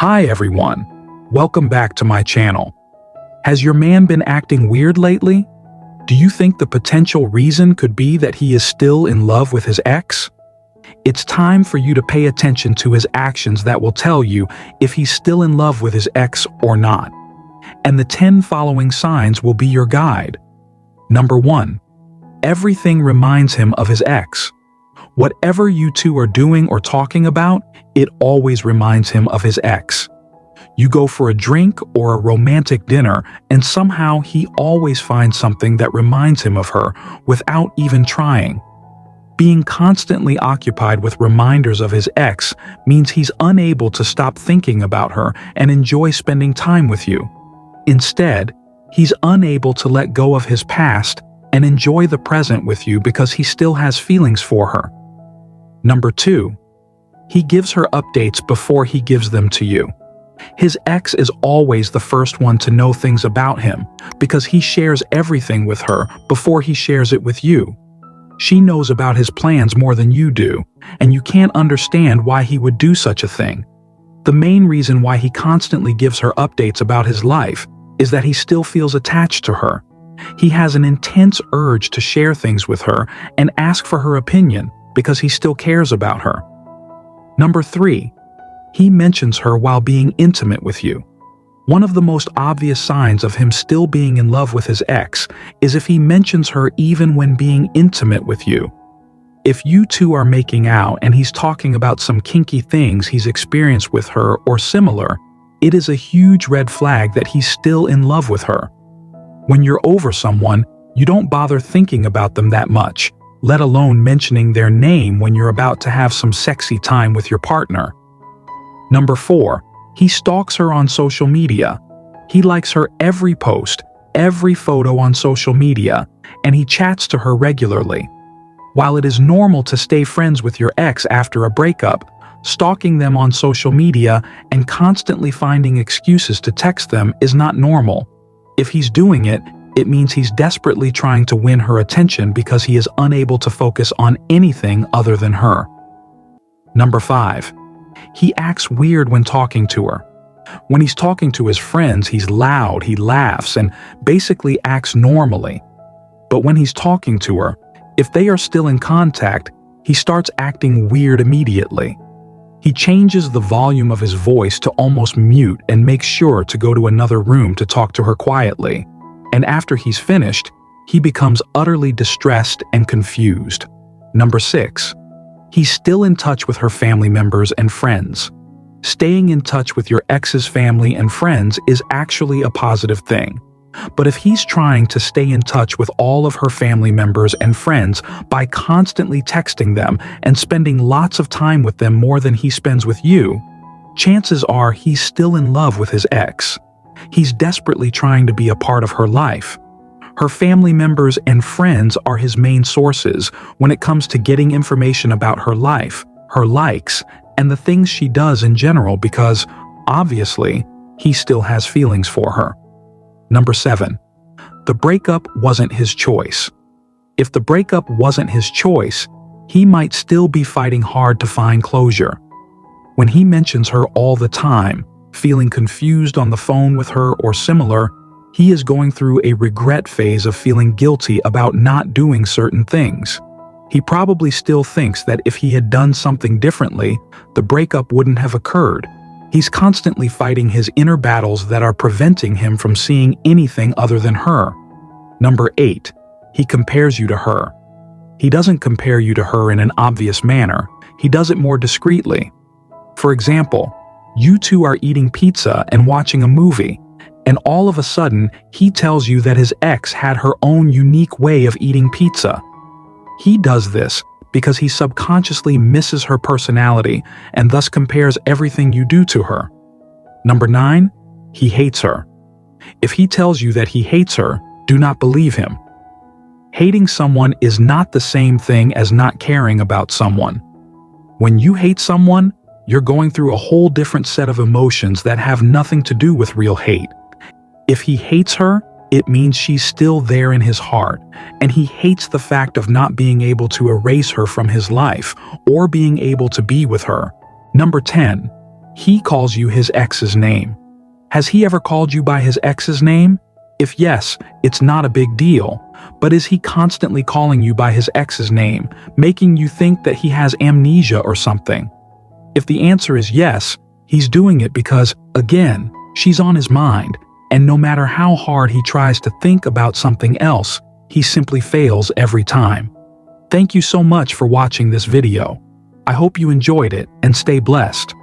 Hi everyone, welcome back to my channel. Has your man been acting weird lately? Do you think the potential reason could be that he is still in love with his ex? It's time for you to pay attention to his actions that will tell you if he's still in love with his ex or not. And the 10 following signs will be your guide. Number 1. Everything reminds him of his ex. Whatever you two are doing or talking about, it always reminds him of his ex. You go for a drink or a romantic dinner, and somehow he always finds something that reminds him of her without even trying. Being constantly occupied with reminders of his ex means he's unable to stop thinking about her and enjoy spending time with you. Instead, he's unable to let go of his past and enjoy the present with you because he still has feelings for her. Number 2. He gives her updates before he gives them to you. His ex is always the first one to know things about him because he shares everything with her before he shares it with you. She knows about his plans more than you do, and you can't understand why he would do such a thing. The main reason why he constantly gives her updates about his life is that he still feels attached to her. He has an intense urge to share things with her and ask for her opinion because he still cares about her. Number 3. He mentions her while being intimate with you. One of the most obvious signs of him still being in love with his ex is if he mentions her even when being intimate with you. If you two are making out and he's talking about some kinky things he's experienced with her or similar, it is a huge red flag that he's still in love with her. When you're over someone, you don't bother thinking about them that much, let alone mentioning their name when you're about to have some sexy time with your partner. Number 4. He stalks her on social media. He likes her every post, every photo on social media, and he chats to her regularly. While it is normal to stay friends with your ex after a breakup, stalking them on social media and constantly finding excuses to text them is not normal. If he's doing it, it means he's desperately trying to win her attention because he is unable to focus on anything other than her. Number 5. He acts weird when talking to her. When he's talking to his friends, he's loud, he laughs, and basically acts normally. But when he's talking to her, if they are still in contact, he starts acting weird immediately. He changes the volume of his voice to almost mute and makes sure to go to another room to talk to her quietly. And after he's finished, he becomes utterly distressed and confused. Number 6. He's still in touch with her family members and friends. Staying in touch with your ex's family and friends is actually a positive thing. But if he's trying to stay in touch with all of her family members and friends by constantly texting them and spending lots of time with them more than he spends with you, chances are he's still in love with his ex. He's desperately trying to be a part of her life. Her family members and friends are his main sources when it comes to getting information about her life, her likes, and the things she does in general because, obviously, he still has feelings for her. Number 7. The breakup wasn't his choice. If the breakup wasn't his choice, he might still be fighting hard to find closure. When he mentions her all the time, feeling confused on the phone with her or similar, he is going through a regret phase of feeling guilty about not doing certain things. He probably still thinks that if he had done something differently, the breakup wouldn't have occurred. He's constantly fighting his inner battles that are preventing him from seeing anything other than her. Number 8. He compares you to her. He doesn't compare you to her in an obvious manner. He does it more discreetly. For example, you two are eating pizza and watching a movie, and all of a sudden, he tells you that his ex had her own unique way of eating pizza. He does this because he subconsciously misses her personality and thus compares everything you do to her. Number 9. He hates her. If he tells you that he hates her, do not believe him. Hating someone is not the same thing as not caring about someone. When you hate someone, you're going through a whole different set of emotions that have nothing to do with real hate. If he hates her, it means she's still there in his heart, and he hates the fact of not being able to erase her from his life or being able to be with her. Number 10. He calls you his ex's name. Has he ever called you by his ex's name? If yes, it's not a big deal, but is he constantly calling you by his ex's name, making you think that he has amnesia or something? If the answer is yes, he's doing it because, again, she's on his mind, and no matter how hard he tries to think about something else, he simply fails every time. Thank you so much for watching this video. I hope you enjoyed it and stay blessed.